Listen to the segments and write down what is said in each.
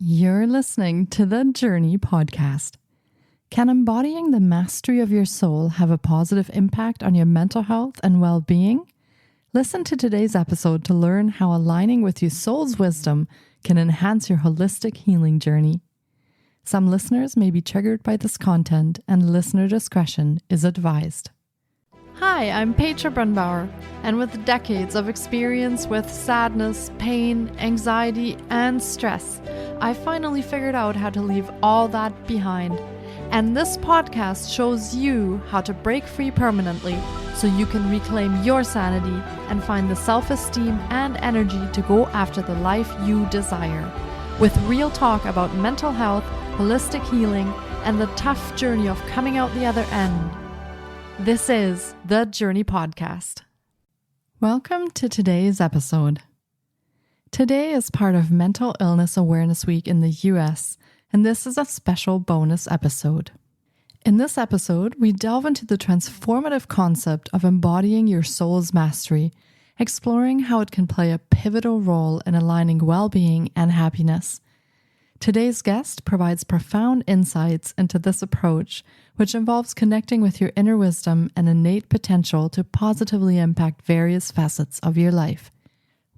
You're listening to the Journey podcast. Can embodying the mastery of your soul have a positive impact on your mental health and well-being? Listen to today's episode to learn how aligning with your soul's wisdom can enhance your holistic healing journey. Some listeners may be triggered by this content, and listener discretion is advised. Hi, I'm Petra Brunbauer, and with decades of experience with sadness, pain, anxiety, and stress, I finally figured out how to leave all that behind. And this podcast shows you how to break free permanently so you can reclaim your sanity and find the self-esteem and energy to go after the life you desire. With real talk about mental health, holistic healing, and the tough journey of coming out the other end. This is the Journey Podcast. Welcome to today's episode. Today is part of Mental Illness Awareness Week in the US, and this is a special bonus episode. In this episode, we delve into the transformative concept of embodying your soul's mastery, exploring how it can play a pivotal role in aligning well-being and happiness. Today's guest provides profound insights into this approach, which involves connecting with your inner wisdom and innate potential to positively impact various facets of your life.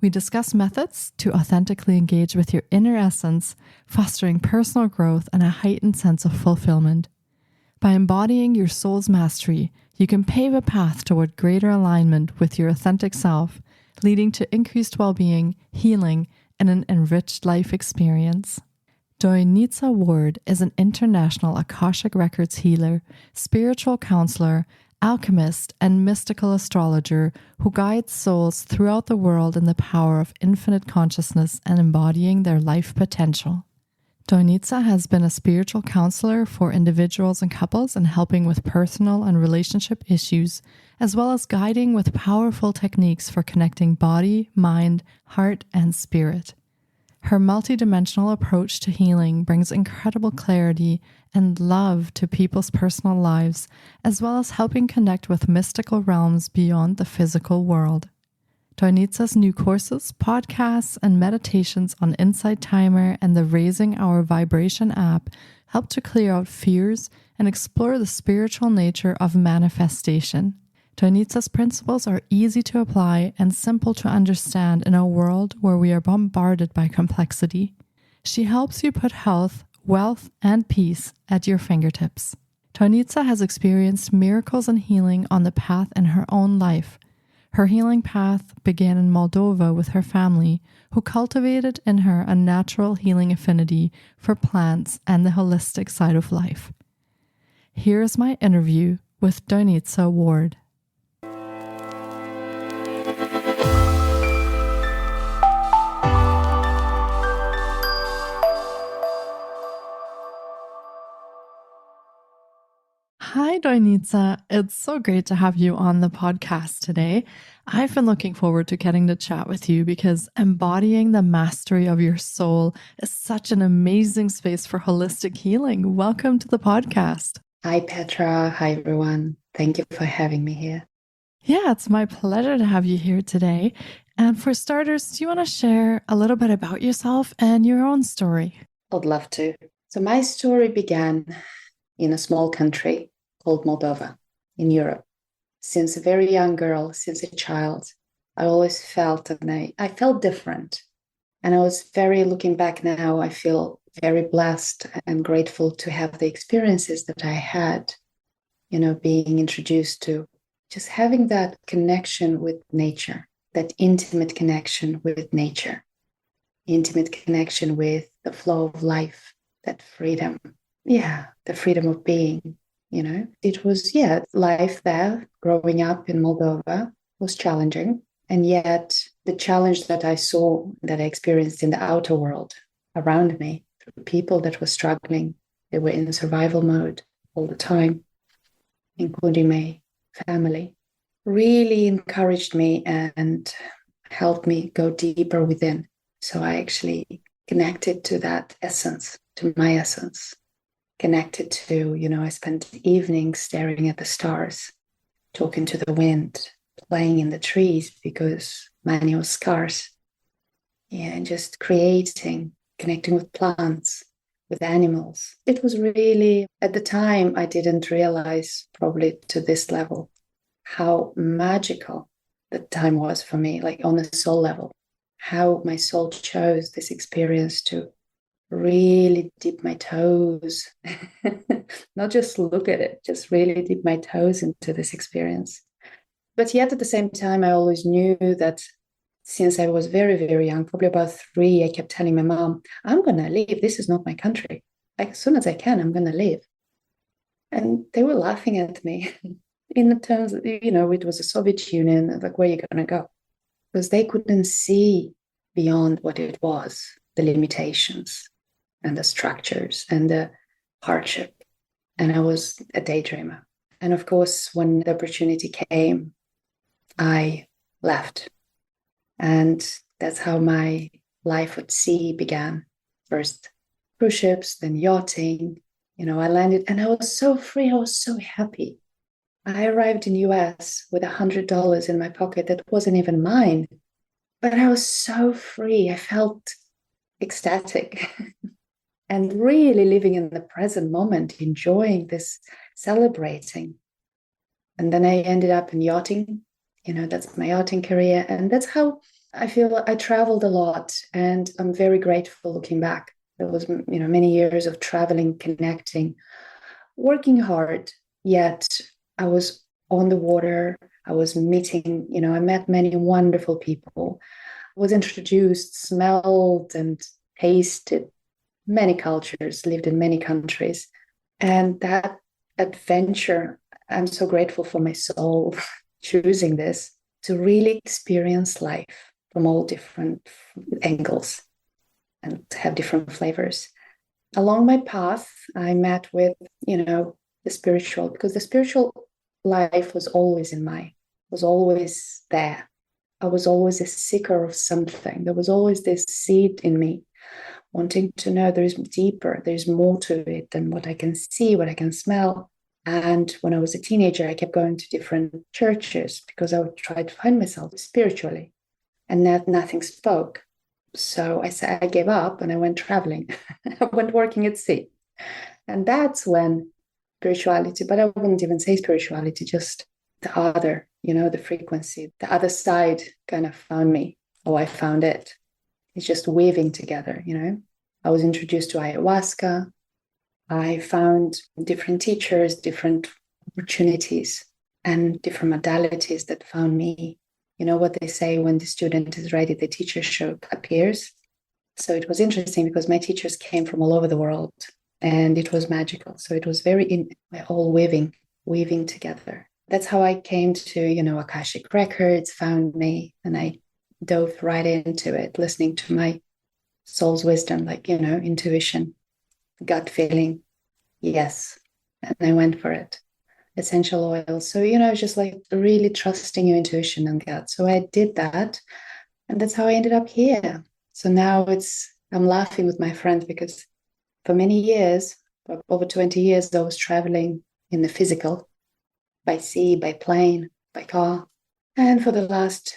We discuss methods to authentically engage with your inner essence, fostering personal growth and a heightened sense of fulfillment. By embodying your soul's mastery, you can pave a path toward greater alignment with your authentic self, leading to increased well-being, healing, and an enriched life experience. Doinita Ward is an international Akashic Records healer, spiritual counselor, alchemist, and mystical astrologer who guides souls throughout the world in the power of infinite consciousness and embodying their life potential. Doinita has been a spiritual counselor for individuals and couples in helping with personal and relationship issues, as well as guiding with powerful techniques for connecting body, mind, heart, and spirit. Her multidimensional approach to healing brings incredible clarity and love to people's personal lives, as well as helping connect with mystical realms beyond the physical world. Doinita's new courses, podcasts, and meditations on Insight Timer and the Raising Our Vibration app help to clear out fears and explore the spiritual nature of manifestation. Doinita's principles are easy to apply and simple to understand in a world where we are bombarded by complexity. She helps you put health, wealth, and peace at your fingertips. Doinita has experienced miracles and healing on the path in her own life. Her healing path began in Moldova with her family, who cultivated in her a natural healing affinity for plants and the holistic side of life. Here's my interview with Doinita Ward. Hi, Doinita. It's so great to have you on the podcast today. I've been looking forward to getting to chat with you because embodying the mastery of your soul is such an amazing space for holistic healing. Welcome to the podcast. Hi, Petra. Hi, everyone. Thank you for having me here. Yeah, it's my pleasure to have you here today. And for starters, do you want to share a little bit about yourself and your own story? I'd love to. So my story began in a small country called Moldova in Europe. Since a very young girl, since a child, I always felt, and I felt different. And I was looking back now, I feel very blessed and grateful to have the experiences that I had, being introduced to just having that connection with nature, that intimate connection with nature, intimate connection with the flow of life, that freedom. Yeah, the freedom of being. It was, life there, growing up in Moldova was challenging. And yet the challenge that I saw, that I experienced in the outer world around me, people that were struggling, they were in survival mode all the time, including my family, really encouraged me and helped me go deeper within. So I actually connected to that essence, to my essence. Connected to, I spent evenings staring at the stars, talking to the wind, playing in the trees because money was scarce. Yeah, and just creating connecting with plants, with animals. It was really, at the time, I didn't realize probably to this level how magical the time was for me, like on a soul level, how my soul chose this experience to really dip my toes, not just look at it, just really dip my toes into this experience. But yet at the same time, I always knew that since I was very, very young, probably about 3, I kept telling my mom, I'm going to leave. This is not my country. As soon as I can, I'm going to leave. And they were laughing at me in the terms that, it was the Soviet Union, like, where are you going to go? Because they couldn't see beyond what it was, the limitations and the structures and the hardship. And I was a daydreamer. And of course, when the opportunity came, I left. And that's how my life at sea began. First cruise ships, then yachting. I landed and I was so free. I was so happy. I arrived in US with $100 in my pocket that wasn't even mine. But I was so free. I felt ecstatic and really living in the present moment, enjoying this, celebrating. And then I ended up in yachting. That's my yachting career. And that's how I feel I traveled a lot. And I'm very grateful looking back. There was, many years of traveling, connecting, working hard, yet I was on the water. I was meeting, I met many wonderful people, was introduced, smelled and tasted many cultures, lived in many countries. And that adventure, I'm so grateful for my soul choosing this to really experience life from all different angles and have different flavors. Along my path, I met with, the spiritual, because the spiritual life was always was always there. I was always a seeker of something. There was always this seed in me wanting to know there's deeper, there's more to it than what I can see, what I can smell. And when I was a teenager, I kept going to different churches because I would try to find myself spiritually, and nothing spoke. So I gave up and I went traveling. I went working at sea. And that's when spirituality, but I wouldn't even say spirituality, just the other, the frequency, the other side kind of found me. Oh, I found it. It's just weaving together, I was introduced to ayahuasca. I found different teachers, different opportunities, and different modalities that found me. You know what they say, when the student is ready, the teacher appears. So it was interesting because my teachers came from all over the world, and it was magical. So it was all weaving together. That's how I came to, Akashic Records found me, and I dove right into it, listening to my soul's wisdom, like, intuition, gut feeling. Yes. And I went for it. Essential oils. So, just like really trusting your intuition and gut. So I did that. And that's how I ended up here. So now I'm laughing with my friends because for many years, for over 20 years, I was traveling in the physical, by sea, by plane, by car. And for the last,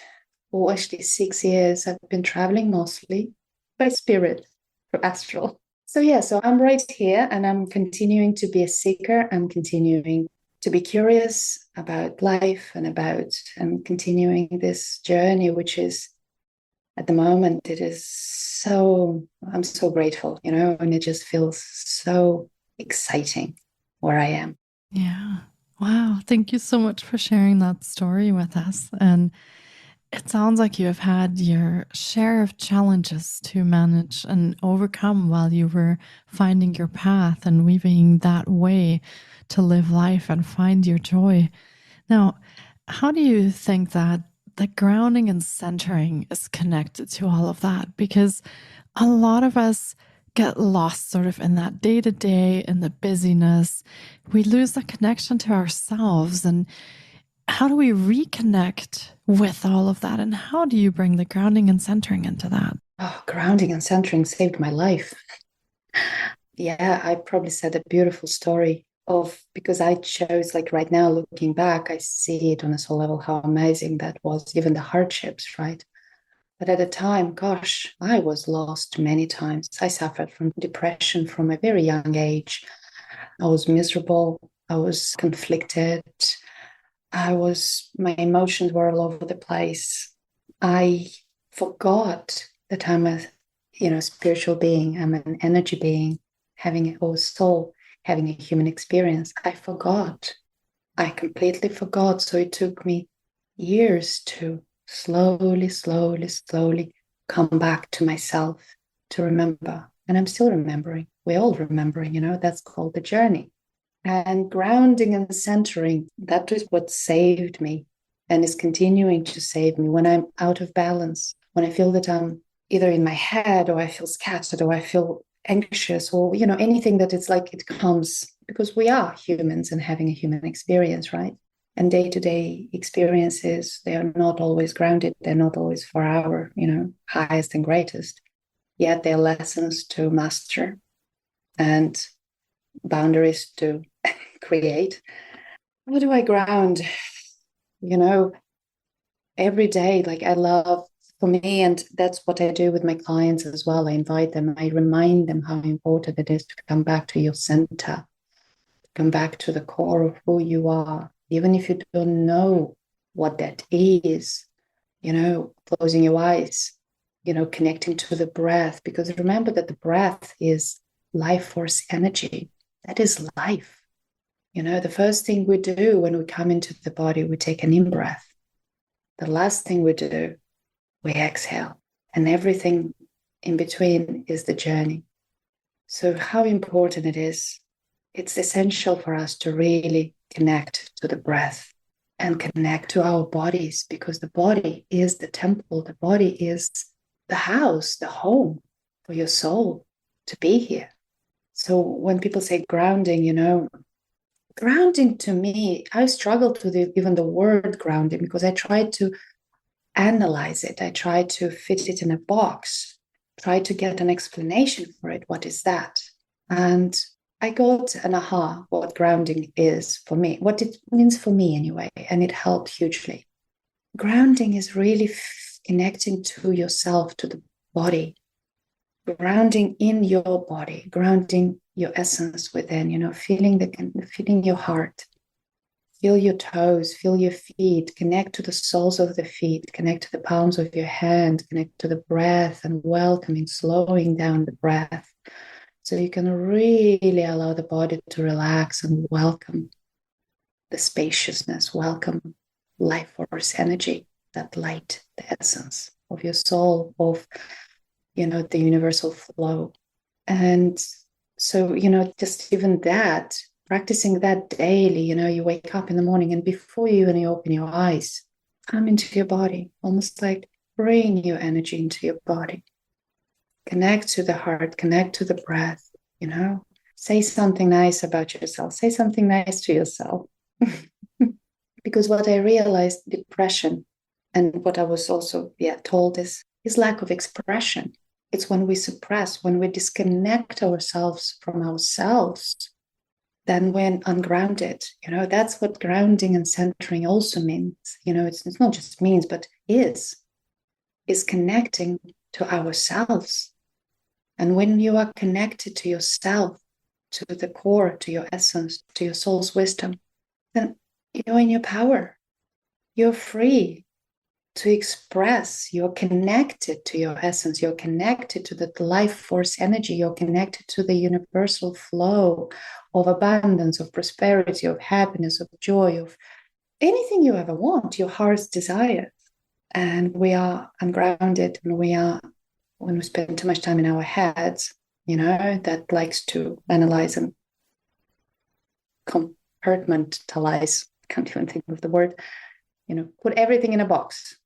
actually 6 years, I've been traveling mostly by spirit, or astral. So I'm right here and I'm continuing to be a seeker. I'm continuing to be curious about life and continuing this journey, which is, at the moment, I'm so grateful, and it just feels so exciting where I am. Yeah. Wow. Thank you so much for sharing that story with us. And it sounds like you have had your share of challenges to manage and overcome while you were finding your path and weaving that way to live life and find your joy. Now, how do you think that the grounding and centering is connected to all of that? Because a lot of us get lost sort of in that day to day, in the busyness. We lose the connection to ourselves. And how do we reconnect with all of that? And how do you bring the grounding and centering into that? Oh, grounding and centering saved my life. Yeah, I probably said a beautiful story because I chose, like right now, looking back, I see it on a soul level, how amazing that was, even the hardships, right? But at the time, gosh, I was lost many times. I suffered from depression from a very young age. I was miserable. I was conflicted. My emotions were all over the place. I forgot that I'm a, spiritual being. I'm an energy being, having a soul, having a human experience. I forgot. I completely forgot. So it took me years to slowly, slowly, slowly come back to myself, to remember. And I'm still remembering. We're all remembering, that's called the journey. And grounding and centering, that is what saved me and is continuing to save me when I'm out of balance, when I feel that I'm either in my head or I feel scattered or I feel anxious or, anything that it's like it comes because we are humans and having a human experience, right? And day-to-day experiences, they are not always grounded. They're not always for our, highest and greatest. Yet they're lessons to master and boundaries to create. What do I ground? Every day, like I love, for me, and that's what I do with my clients as well. I invite them, I remind them how important it is to come back to your center, come back to the core of who you are, even if you don't know what that is, closing your eyes, connecting to the breath, because remember that the breath is life force energy. That is life. The first thing we do when we come into the body, we take an in breath. The last thing we do, we exhale. And everything in between is the journey. So how important it is. It's essential for us to really connect to the breath and connect to our bodies, because the body is the temple. The body is the house, the home for your soul to be here. So when people say grounding, grounding to me, I struggled with even the word grounding because I tried to analyze it. I tried to fit it in a box, try to get an explanation for it. What is that? And I got an aha what grounding is for me, what it means for me anyway, and it helped hugely. Grounding is really connecting to yourself, to the body, grounding in your body, grounding your essence within, feeling your heart, feel your toes, feel your feet, connect to the soles of the feet, connect to the palms of your hand, connect to the breath and welcoming, slowing down the breath. So you can really allow the body to relax and welcome the spaciousness, welcome life force energy, that light, the essence of your soul, of, the universal flow. And so, just even that, practicing that daily, you wake up in the morning and before you even open your eyes, come into your body, almost like bring your energy into your body. Connect to the heart, connect to the breath, say something nice about yourself, say something nice to yourself. Because what I realized, depression, and what I was also told is lack of expression. It's when we suppress, when we disconnect ourselves from ourselves, then we're ungrounded. That's what grounding and centering also means. It's not just means, but is connecting to ourselves. And when you are connected to yourself, to the core, to your essence, to your soul's wisdom, then you're in your power. You're free to express. You're connected to your essence. You're connected to the life force energy. You're connected to the universal flow of abundance, of prosperity, of happiness, of joy, of anything you ever want, your heart's desire. And we are ungrounded, and when we spend too much time in our heads, that likes to analyze and compartmentalize, can't even think of the word, put everything in a box.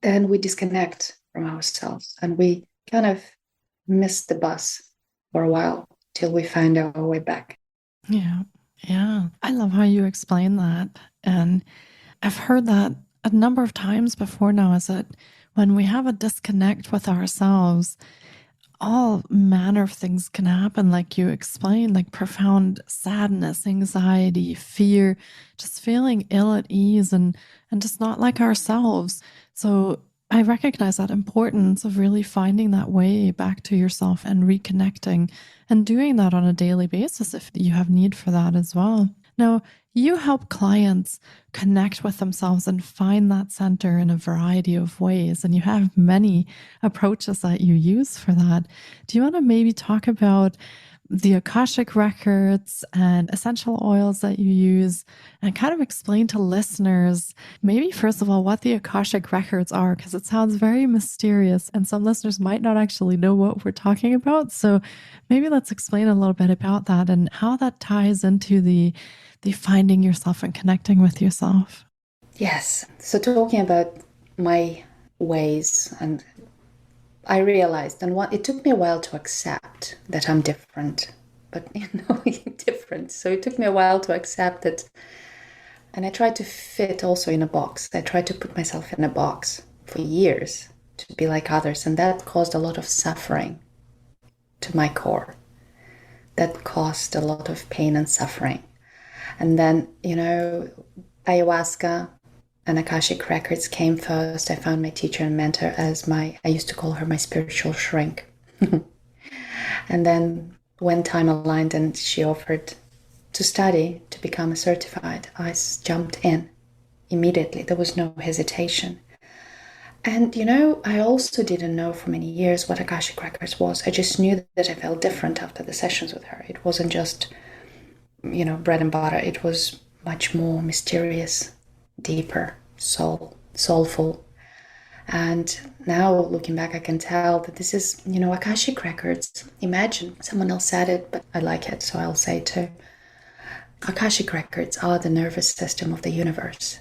Then we disconnect from ourselves and we kind of miss the bus for a while till we find our way back. Yeah. Yeah. I love how you explain that. And I've heard that a number of times before now, is that when we have a disconnect with ourselves, all manner of things can happen, like you explained, like profound sadness, anxiety, fear, just feeling ill at ease and just not like ourselves. So I recognize that importance of really finding that way back to yourself and reconnecting and doing that on a daily basis if you have need for that as well. Now, you help clients connect with themselves and find that center in a variety of ways, and you have many approaches that you use for that. Do you want to maybe talk about the Akashic records and essential oils that you use and kind of explain to listeners, maybe first of all, what the Akashic records are, because it sounds very mysterious and some listeners might not actually know what we're talking about. So maybe let's explain a little bit about that and how that ties into the finding yourself and connecting with yourself. Yes. So talking about my ways, and I realized, and it took me a while to accept that I'm different, but different. So it took me a while to accept it. And I tried to fit also in a box. I tried to put myself in a box for years to be like others. And that caused a lot of suffering to my core. That caused a lot of pain and suffering. And then, ayahuasca and Akashic records came first. I found my teacher and mentor as I used to call her my spiritual shrink. And then when time aligned and she offered to study, to become a certified, I jumped in immediately. There was no hesitation. And, I also didn't know for many years what Akashic records was. I just knew that I felt different after the sessions with her. It wasn't just, bread and butter. It was much more mysterious, deeper, soulful. And now looking back, I can tell that this is, Akashic records. Imagine, someone else said it, but I like it, so I'll say it too. Akashic records are the nervous system of the universe,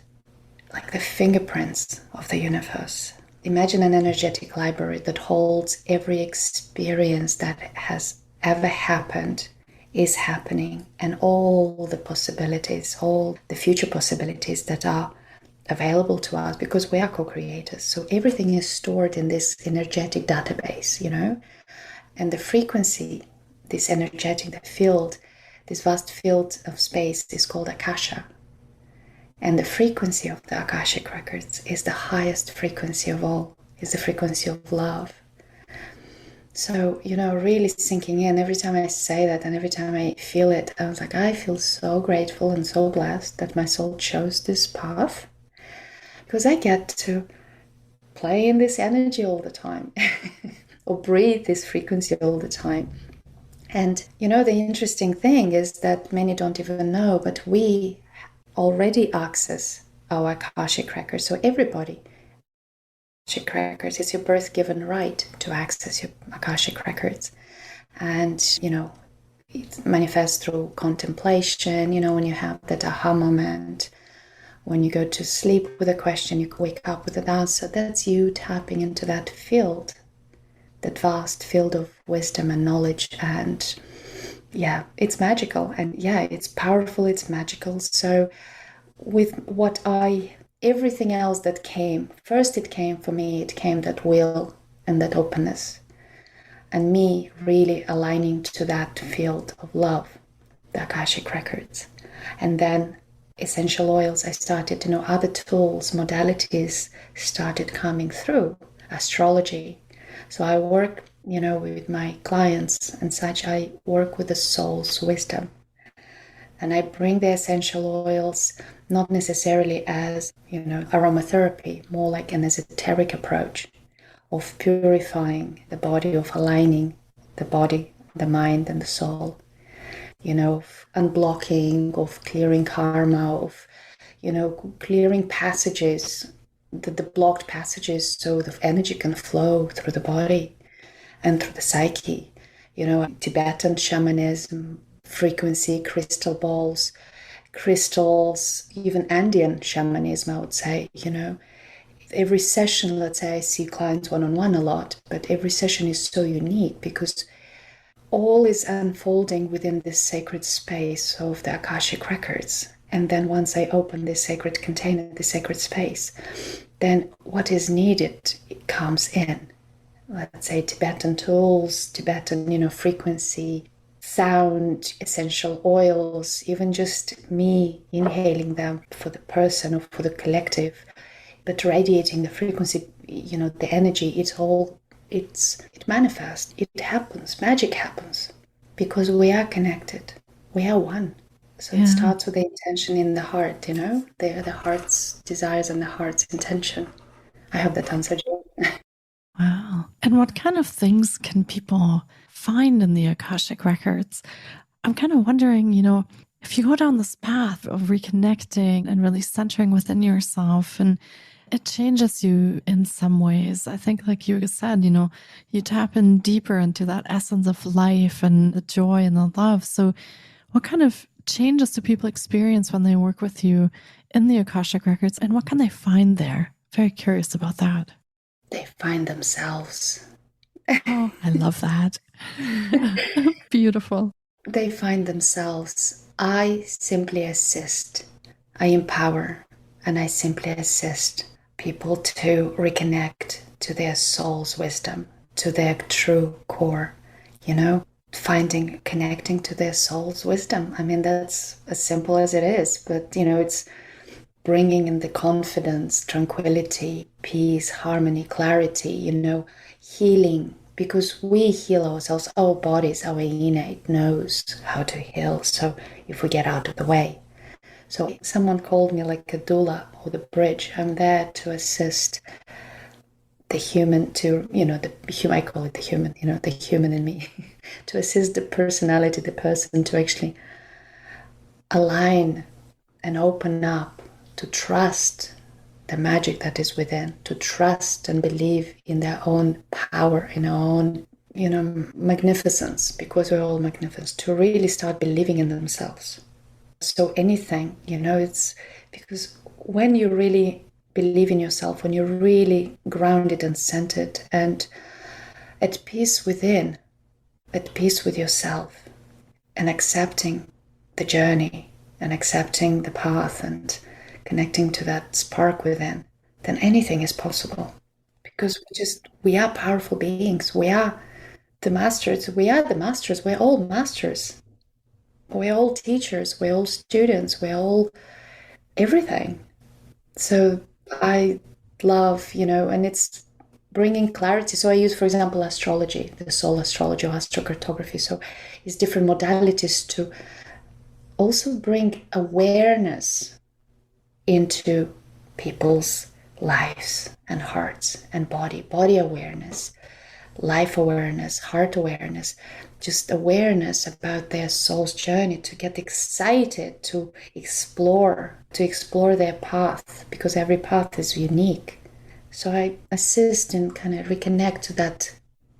like the fingerprints of the universe. Imagine an energetic library that holds every experience that has ever happened, is happening, and all the possibilities, all the future possibilities that are available to us, because we are co-creators. So everything is stored in this energetic database, and the frequency, this energetic, the field, this vast field of space is called Akasha. And the frequency of the Akashic records is the highest frequency of all, is the frequency of love. So, really sinking in every time I say that and every time I feel it, I was like, I feel so grateful and so blessed that my soul chose this path, because I get to play in this energy all the time or breathe this frequency all the time. And, the interesting thing is that many don't even know, but we already access our Akashic records. So everybody, Akashic records, it's your birth-given right to access your Akashic records. And, it manifests through contemplation, when you have that aha moment, when you go to sleep with a question, you wake up with an answer. That's you tapping into that field, that vast field of wisdom and knowledge. And yeah, it's magical. And yeah, it's powerful, it's magical. So with everything else that came, first it came for me, it came that will and that openness. And me really aligning to that field of love, the Akashic records. And then essential oils, I started to know other tools, modalities started coming through, astrology. So I work, with my clients and such, I work with the soul's wisdom. And I bring the essential oils, not necessarily as, aromatherapy, more like an esoteric approach of purifying the body, of aligning the body, the mind, and the soul, of unblocking, of clearing karma, of, clearing passages, the blocked passages, so the energy can flow through the body and through the psyche. Tibetan shamanism, frequency, crystal balls, crystals, even Andean shamanism, I would say, every session, let's say I see clients one-on-one a lot, but every session is so unique because all is unfolding within this sacred space of the Akashic records. And then once I open this sacred container, this sacred space, then what is needed comes in. Let's say Tibetan tools, Tibetan, frequency, sound, essential oils, even just me inhaling them for the person or for the collective, but radiating the frequency, the energy, it manifests, it happens, magic happens because we are connected, we are one. So it starts with the intention in the heart, the heart's desires and the heart's intention. I hope that answered you. Wow. And what kind of things can people find in the Akashic records? I'm kind of wondering, if you go down this path of reconnecting and really centering within yourself, and it changes you in some ways. I think, like you said, you tap in deeper into that essence of life and the joy and the love. So what kind of changes do people experience when they work with you in the Akashic records, and what can they find there? Very curious about that. They find themselves. Oh, I love that. Beautiful. They find themselves. I simply assist. I empower, and I simply assist people to reconnect to their soul's wisdom, to their true core, connecting to their soul's wisdom. I mean, that's as simple as it is, but, it's bringing in the confidence, tranquility, peace, harmony, clarity, healing, because we heal ourselves. Our bodies, our innate knows how to heal. So if we get out of the way. So someone called me like a doula or the bridge. I'm there to assist the human to, I call it the human, the human in me, to assist the personality, the person to actually align and open up, to trust the magic that is within, to trust and believe in their own power, in our own, magnificence, because we're all magnificent, to really start believing in themselves. So anything, it's because when you really believe in yourself, when you're really grounded and centered and at peace within, at peace with yourself, and accepting the journey and accepting the path and connecting to that spark within, then anything is possible. Because we are powerful beings. We are the masters. We're all masters. We're all teachers. We're all students. We're all everything. So I love, and it's bringing clarity. So I use, for example, astrology, the soul astrology or astrocartography. So it's different modalities to also bring awareness into people's lives and hearts and body awareness, life awareness, heart awareness, just awareness about their soul's journey, to get excited to explore their path, because every path is unique. So I assist and kind of reconnect to that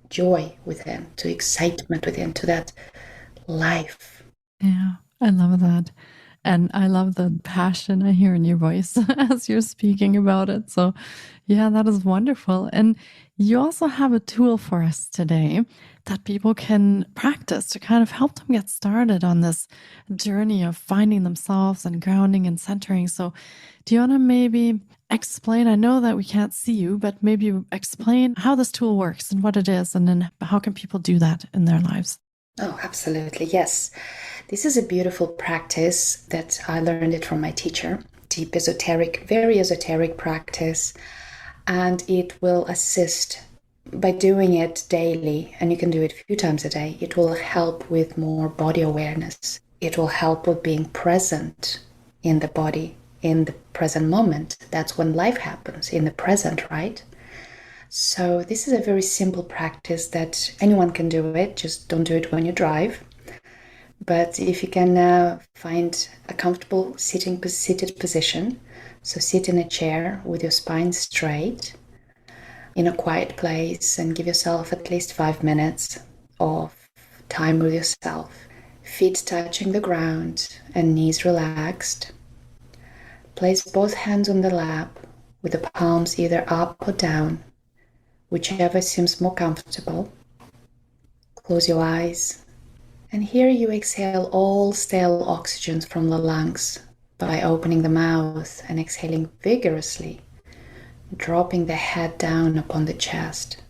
joy within, to excitement within, to that life. Yeah, I love that. And I love the passion I hear in your voice as you're speaking about it. So yeah, that is wonderful. And you also have a tool for us today that people can practice to kind of help them get started on this journey of finding themselves and grounding and centering. So do you want to maybe explain? I know that we can't see you, but maybe explain how this tool works and what it is, and then how can people do that in their lives? Oh, absolutely. Yes. This is a beautiful practice that I learned it from my teacher. Deep esoteric, very esoteric practice. And it will assist by doing it daily, and you can do it a few times a day. It will help with more body awareness. It will help with being present in the body, in the present moment. That's when life happens, in the present, right? So this is a very simple practice that anyone can do it. Just don't do it when you drive. But if you can find a comfortable seated position, so sit in a chair with your spine straight, in a quiet place, and give yourself at least 5 minutes of time with yourself. Feet touching the ground and knees relaxed. Place both hands on the lap with the palms either up or down, whichever seems more comfortable. Close your eyes, and here you exhale all stale oxygen from the lungs by opening the mouth and exhaling vigorously, dropping the head down upon the chest.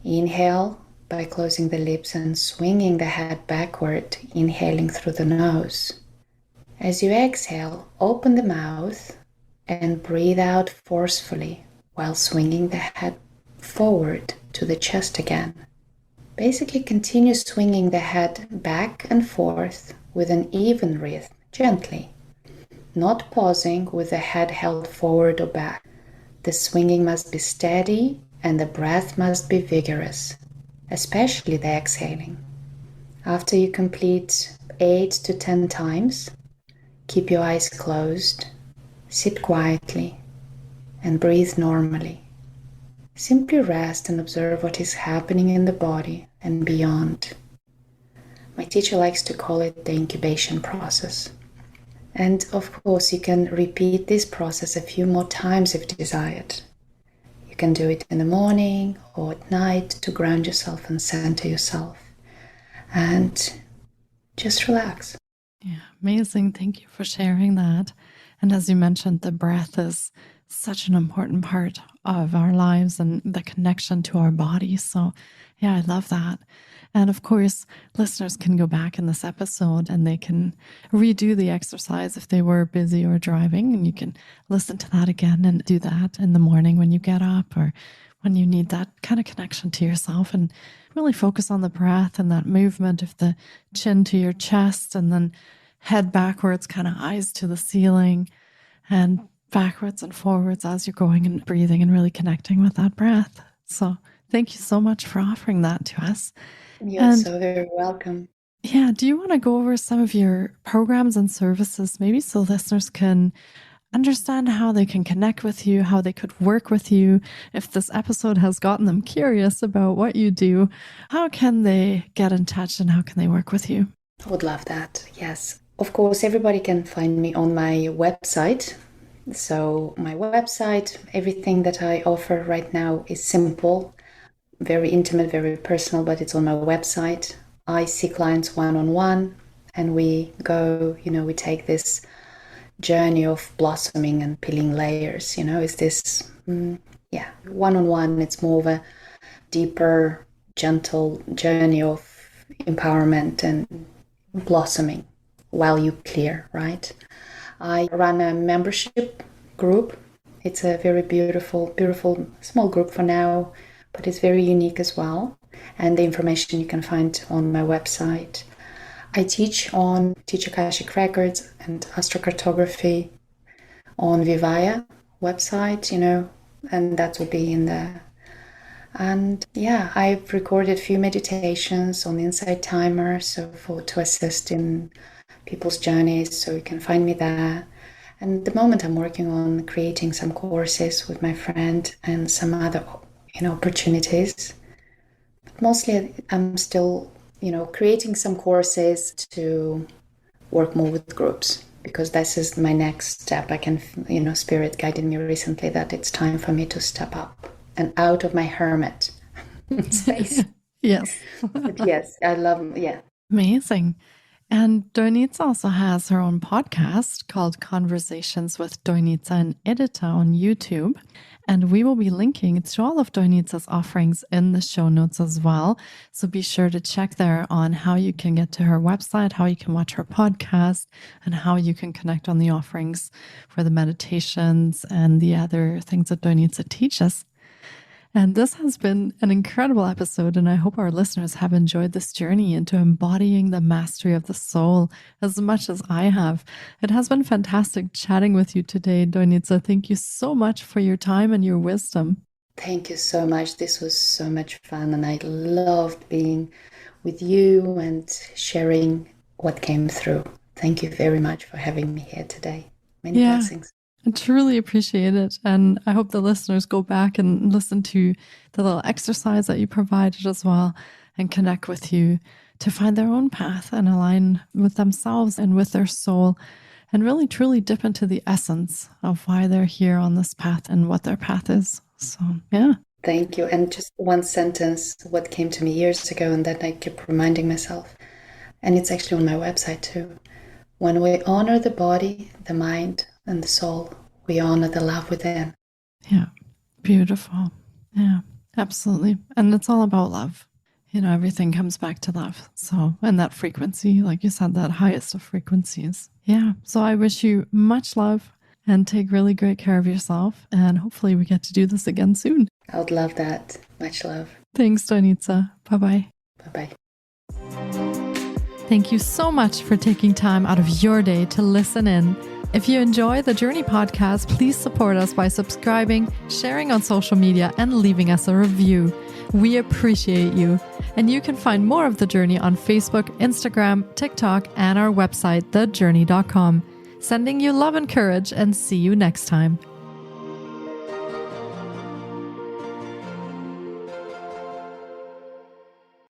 Inhale by closing the lips and swinging the head backward, inhaling through the nose. As you exhale, open the mouth and breathe out forcefully, while swinging the head forward to the chest again. Basically, continue swinging the head back and forth with an even rhythm, gently, not pausing with the head held forward or back. The swinging must be steady and the breath must be vigorous, especially the exhaling. After you complete 8 to 10 times, keep your eyes closed, sit quietly, and breathe normally. Simply rest and observe what is happening in the body and beyond. My teacher likes to call it the incubation process. And of course, you can repeat this process a few more times if desired. You can do it in the morning or at night to ground yourself and center yourself. And just relax. Yeah, amazing. Thank you for sharing that. And as you mentioned, the breath is such an important part of our lives and the connection to our body. So yeah, I love that. And of course, listeners can go back in this episode and they can redo the exercise if they were busy or driving. And you can listen to that again and do that in the morning when you get up or when you need that kind of connection to yourself, and really focus on the breath and that movement of the chin to your chest and then head backwards, kind of eyes to the ceiling, and backwards and forwards as you're going and breathing and really connecting with that breath. So thank you so much for offering that to us. You're so very welcome. Yeah, do you want to go over some of your programs and services, maybe so listeners can understand how they can connect with you, how they could work with you? If this episode has gotten them curious about what you do, how can they get in touch and how can they work with you? I would love that. Yes. Of course, everybody can find me on my website. So my website, everything that I offer right now is simple, very intimate, very personal, but it's on my website. I see clients one-on-one and we go, we take this journey of blossoming and peeling layers, is this, one-on-one, it's more of a deeper, gentle journey of empowerment and blossoming while you clear, right? I run a membership group. It's a very beautiful, beautiful small group for now, but it's very unique as well. And the information you can find on my website. I teach Akashic Records and astrocartography on Vivaya website, and that will be in there. And yeah, I've recorded a few meditations on the Insight Timer, to assist in people's journeys, so you can find me there. And at the moment I'm working on creating some courses with my friend and some other, opportunities. But mostly I'm still, creating some courses to work more with groups, because this is my next step. I can, Spirit guided me recently that it's time for me to step up and out of my hermit space. Yes. But yes, I love, yeah. Amazing. And Doinita also has her own podcast called Conversations with Doinita and Edita on YouTube. And we will be linking to all of Doinita's offerings in the show notes as well. So be sure to check there on how you can get to her website, how you can watch her podcast, and how you can connect on the offerings for the meditations and the other things that Doinita teaches. And this has been an incredible episode, and I hope our listeners have enjoyed this journey into embodying the mastery of the soul as much as I have. It has been fantastic chatting with you today, Doinita. Thank you so much for your time and your wisdom. Thank you so much. This was so much fun, and I loved being with you and sharing what came through. Thank you very much for having me here today. Many blessings. I truly appreciate it. And I hope the listeners go back and listen to the little exercise that you provided as well and connect with you to find their own path and align with themselves and with their soul and really truly dip into the essence of why they're here on this path and what their path is. So, yeah. Thank you. And just one sentence, what came to me years ago, and that I keep reminding myself, and it's actually on my website too. When we honor the body, the mind, and the soul, we honor the love within. Yeah, beautiful. Yeah, absolutely. And it's all about love. Everything comes back to love. So, and that frequency, like you said, that highest of frequencies. Yeah. So I wish you much love and take really great care of yourself. And hopefully we get to do this again soon. I would love that. Much love. Thanks, Doinita. Bye-bye. Bye-bye. Thank you so much for taking time out of your day to listen in. If you enjoy the Journey podcast, please support us by subscribing, sharing on social media, and leaving us a review. We appreciate you. And you can find more of The Journey on Facebook, Instagram, TikTok, and our website, thejourney.com. Sending you love and courage, and see you next time.